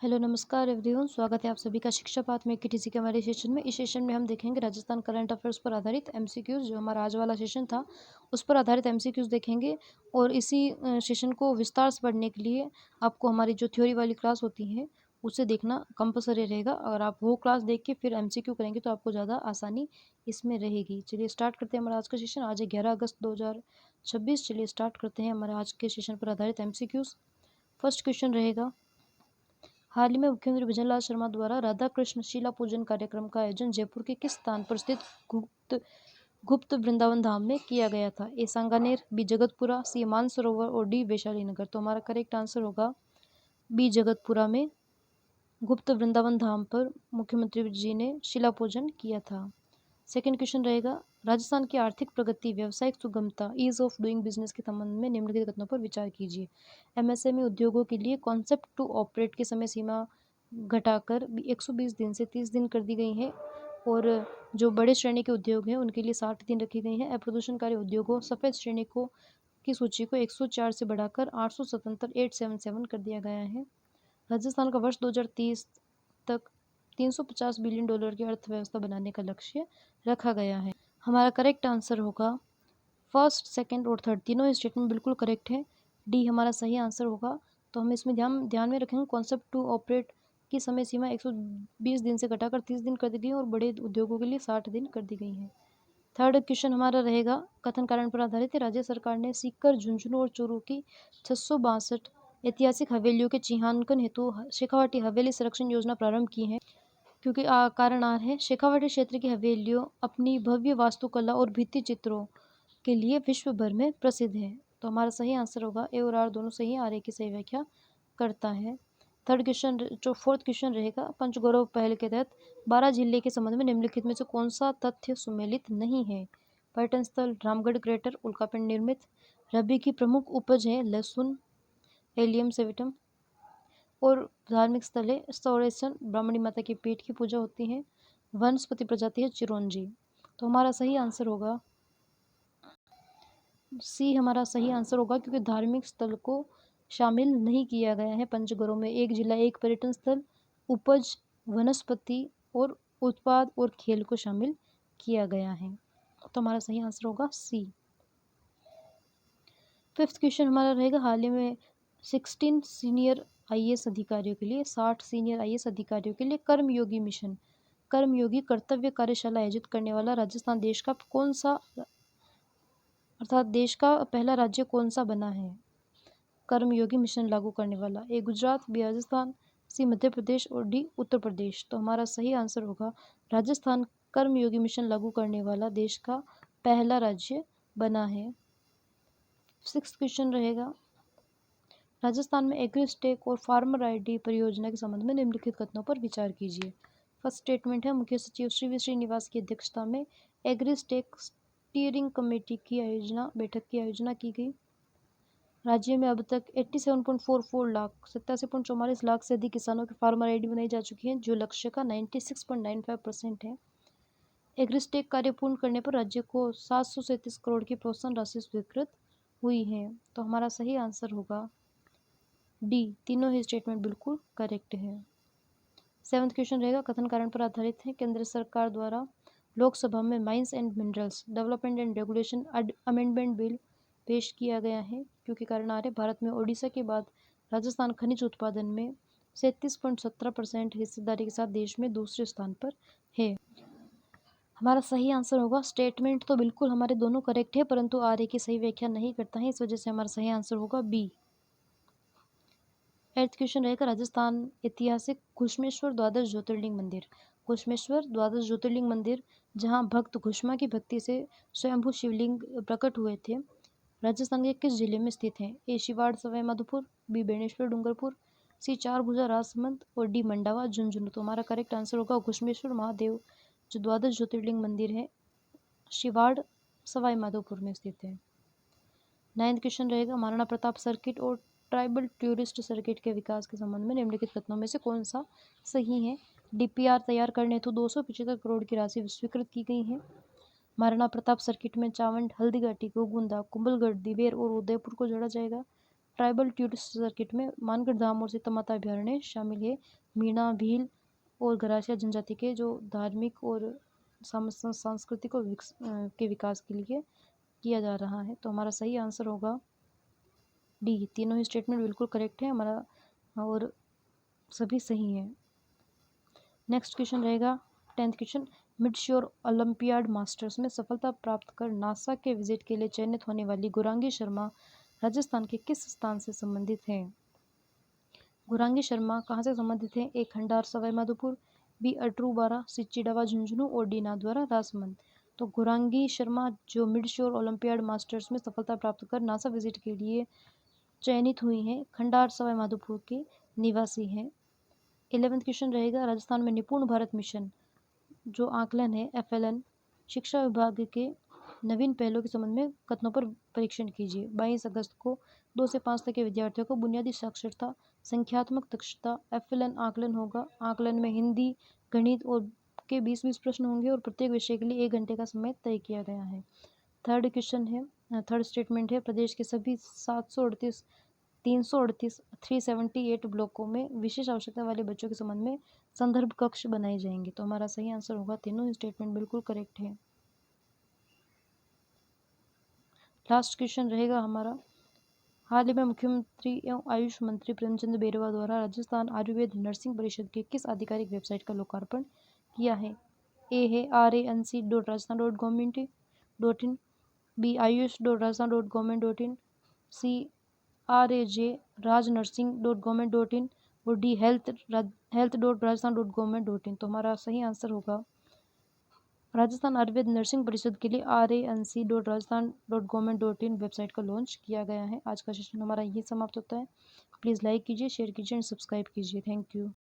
Hello नमस्कार everyone, स्वागत है आप सभी का शिक्षा पाठ में केटीसी के हमारे सेशन में। इस सेशन में हम देखेंगे राजस्थान करंट अफेयर्स पर आधारित एमसीक्यूज। जो हमारा आज वाला सेशन था उस पर आधारित एमसीक्यूज देखेंगे। और इसी सेशन को विस्तार से पढ़ने के लिए आपको हमारी जो थ्योरी वाली क्लास होती है उसे देखना कंपलसरी रहेगा। अगर आप वो क्लास देख के फिर एमसीक्यू करेंगे तो आपको ज़्यादा आसानी इसमें रहेगी। चलिए स्टार्ट करते हैं हमारा आज का सेशन। आज है 11 अगस्त 2026। चलिए स्टार्ट करते हैं हमारे आज के सेशन पर आधारित एमसीक्यूज। फर्स्ट क्वेश्चन रहेगा, हाल ही में मुख्यमंत्री भजनलाल शर्मा द्वारा राधा कृष्ण शिला पूजन कार्यक्रम का आयोजन जयपुर के किस स्थान पर स्थित गुप्त गुप्त वृंदावन धाम में किया गया था? ए सांगानेर, बी जगतपुरा, सी मानसरोवर और डी वैशाली नगर। तो हमारा करेक्ट आंसर होगा बी जगतपुरा में गुप्त वृंदावन धाम पर मुख्यमंत्री जी ने शिला पूजन किया था। सेकंड क्वेश्चन रहेगा, राजस्थान की आर्थिक प्रगति, व्यावसायिक सुगमता, ईज ऑफ डूइंग बिजनेस के संबंध में निम्नलिखित कथनों पर विचार कीजिए। एमएसएमई उद्योगों के लिए कॉन्सेप्ट टू ऑपरेट की समय सीमा घटाकर 120 दिन से 30 दिन कर दी गई है। और जो बड़े श्रेणी के उद्योग हैं उनके लिए 60 दिन रखी गई हैं। अप्रदूषणकारी उद्योगों सफ़ेद श्रेणी को की सूची को 104 से बढ़ाकर 877 कर दिया गया है। राजस्थान का वर्ष 2030 तक $350 बिलियन की अर्थव्यवस्था बनाने का लक्ष्य रखा गया है। हमारा करेक्ट आंसर होगा फर्स्ट, सेकंड और थर्ड, तीनों ही स्टेटमेंट बिल्कुल करेक्ट है। डी हमारा सही आंसर होगा। तो हम इसमें ध्यान में रखेंगे कॉन्सेप्ट टू ऑपरेट की समय सीमा 120 दिन से घटाकर 30 दिन कर दी गई है और बड़े उद्योगों के लिए 60 दिन कर दी गई है। थर्ड क्वेश्चन हमारा रहेगा, कथन कारण पर आधारित है। राज्य सरकार ने सीकर, झुंझुनू और चूरू की 662 ऐतिहासिक हवेलियों के चिन्हांकन हेतु शेखावाटी हवेली संरक्षण योजना प्रारंभ की है। क्योंकि कारण आर है, शेखावाटी क्षेत्र की हवेलियों अपनी भव्य वास्तुकला और भित्ति चित्रों के लिए विश्व भर में प्रसिद्ध है। तो हमारा सही आंसर होगा ए और आर दोनों सही, आर ए की सही व्याख्या करता है। थर्ड क्वेश्चन जो फोर्थ क्वेश्चन रहेगा, पंचगौरव पहल के तहत 12 जिले के संबंध में निम्नलिखित में से कौन सा तथ्य सुमेलित नहीं है? पर्यटन स्थल रामगढ़ ग्रेटर उल्कापिंड निर्मित, रबी की प्रमुख उपज है लहसुन एलियम सेविटम, और धार्मिक स्थल है सौरेशन ब्राह्मणी माता की पीठ की पूजा होती है, वनस्पति प्रजाति है चिरौंजी। तो हमारा सही आंसर होगा सी, हमारा सही आंसर होगा क्योंकि धार्मिक स्थल को शामिल नहीं किया गया है पंचगौरव में। एक जिला एक पर्यटन स्थल, उपज, वनस्पति और उत्पाद और खेल को शामिल किया गया है। तो हमारा सही आंसर होगा सी। फिफ्थ क्वेश्चन हमारा रहेगा, हाल ही में 16 सीनियर आईएएस अधिकारियों के लिए 60 सीनियर आईएएस अधिकारियों के लिए कर्मयोगी मिशन कर्मयोगी कर्तव्य कार्यशाला आयोजित करने वाला राजस्थान देश का कौन सा, अर्थात देश का पहला राज्य कौन सा बना है कर्मयोगी मिशन लागू करने वाला? ए गुजरात, बी राजस्थान, सी मध्य प्रदेश और डी उत्तर प्रदेश। तो हमारा सही आंसर होगा राजस्थान कर्मयोगी मिशन लागू करने वाला देश का पहला राज्य बना है। सिक्स्थ क्वेश्चन रहेगा, राजस्थान में एग्रीस्टेक और फार्मर आईडी परियोजना के संबंध में निम्नलिखित कथनों पर विचार कीजिए। फर्स्ट स्टेटमेंट है, मुख्य सचिव श्री वी श्रीनिवास की अध्यक्षता में एग्रीस्टेक स्टीयरिंग कमेटी की बैठक की आयोजना की गई। राज्य में अब तक 87.44 लाख 87.44 लाख से अधिक किसानों की फार्मर आईडी बनाई जा चुकी है, जो लक्ष्य का 96.95% है। एग्रीस्टेक कार्य पूर्ण करने पर राज्य को 737 करोड़ की प्रोत्साहन राशि स्वीकृत हुई है। तो हमारा सही आंसर होगा डी, तीनों ही स्टेटमेंट बिल्कुल करेक्ट है। सेवंथ क्वेश्चन रहेगा, कथन कारण पर आधारित है। केंद्र सरकार द्वारा लोकसभा में mines and minerals development and regulation amendment bill पेश किया गया है, क्योंकि कारण आ रहे भारत में ओडिशा के बाद राजस्थान खनिज उत्पादन में 37.17% हिस्सेदारी के साथ देश में दूसरे स्थान पर है। हमारा सही आंसर होगा, स्टेटमेंट तो बिल्कुल हमारे दोनों करेक्ट है परंतु आर ए की सही व्याख्या नहीं करता है, इस वजह से हमारा सही आंसर होगा बी। एट्थ क्वेश्चन रहेगा, राजस्थान ऐतिहासिक घुश्मेश्वर द्वादश ज्योतिर्लिंग मंदिर घुश्मेश्वर द्वादश ज्योतिर्लिंग मंदिर जहां भक्त घुश्मा की भक्ति से स्वयंभू शिवलिंग प्रकट हुए थे, राजस्थान के किस जिले में स्थित है? ए शिवाड़ सवाई माधोपुर, बी बेणेश्वर डूंगरपुर, सी चारभुजा राजसमंद और डी मंडावा झुंझुनू। तो हमारा करेक्ट आंसर होगा घुश्मेश्वर महादेव जो द्वादश ज्योतिर्लिंग मंदिर है शिवाड़ सवाई माधोपुर में स्थित है। नाइन्थ क्वेश्चन रहेगा, महाराणा प्रताप सर्किट और ट्राइबल टूरिस्ट सर्किट के विकास के संबंध में निम्नलिखित कथनों में से कौन सा सही है? डीपीआर तैयार करने हेतु 275 करोड़ की राशि स्वीकृत की गई है। महाराणा प्रताप सर्किट में चावंड, हल्दीघाटी, गोगुंदा, कुंभलगढ़, दिवेर और उदयपुर को जोड़ा जाएगा। ट्राइबल टूरिस्ट सर्किट में मानगढ़ धाम और सीता अभयारण्य शामिल है। मीणा, भील और गरासिया जनजाति के जो धार्मिक और सांस्कृतिक के विकास के लिए किया जा रहा है। तो हमारा सही आंसर होगा डी। तीनों ही स्टेटमेंट बिल्कुल करेक्ट है हमारा और सभी सही है। नेक्स्ट क्वेश्चन रहेगा 10th क्वेश्चन, मिडश्योर ओलंपियाड मास्टर्स में सफलता प्राप्त कर नासा के विजिट के लिए चयनित होने वाली गुरांगी शर्मा राजस्थान के किस स्थान से संबंधित है? गुरांगी शर्मा कहाँ से संबंधित है? ए खंडार सवाई माधोपुर, बी अटरूबारा, सी चिड़ावा झुंझुनू और डी नाथद्वारा राजसमंद। तो गुरांगी शर्मा जो मिडश्योर ओलंपियाड मास्टर्स में सफलता प्राप्त कर नासा विजिट के लिए चयनित हुई हैं, खंडार सवाई माधोपुर की निवासी हैं। 11th क्वेश्चन रहेगा, राजस्थान में निपुण भारत मिशन जो आकलन है FLN शिक्षा विभाग के नवीन पहलों के संबंध में कथनों पर परीक्षण कीजिए। 22 अगस्त को 2 से 5 तक के विद्यार्थियों को बुनियादी साक्षरता संख्यात्मक दक्षता FLN आकलन होगा। आकलन में हिंदी, गणित और के 20-20 प्रश्न होंगे और प्रत्येक विषय के लिए 1 घंटे का समय तय किया गया है। थर्ड क्वेश्चन है, थर्ड स्टेटमेंट है, प्रदेश के सभी 378 ब्लॉकों में विशेष आवश्यकता वाले बच्चों के संबंध में संदर्भ कक्ष बनाए जाएंगे। तो हमारा सही आंसर होगा, तीनों ही स्टेटमेंट बिल्कुल करेक्ट है। लास्ट क्वेश्चन रहेगा हमारा, हाल ही में मुख्यमंत्री एवं आयुष मंत्री प्रेमचंद बेरवा द्वारा राजस्थान आयुर्वेद नर्सिंग परिषद के किस आधिकारिक वेबसाइट का लोकार्पण किया है? ए है ranc.rajasthan.gov.in, बी ayush.rajasthan.gov.in, सी raj.nursing.gov.in और डी health.rajasthan.gov.in। तो हमारा सही आंसर होगा राजस्थान आयुर्वेद नर्सिंग परिषद के लिए ranc.rajasthan.gov.in वेबसाइट का लॉन्च किया गया है। आज का सेशन हमारा ये समाप्त होता है। प्लीज़ लाइक कीजिए, शेयर कीजिए एंड सब्सक्राइब कीजिए। Thank you.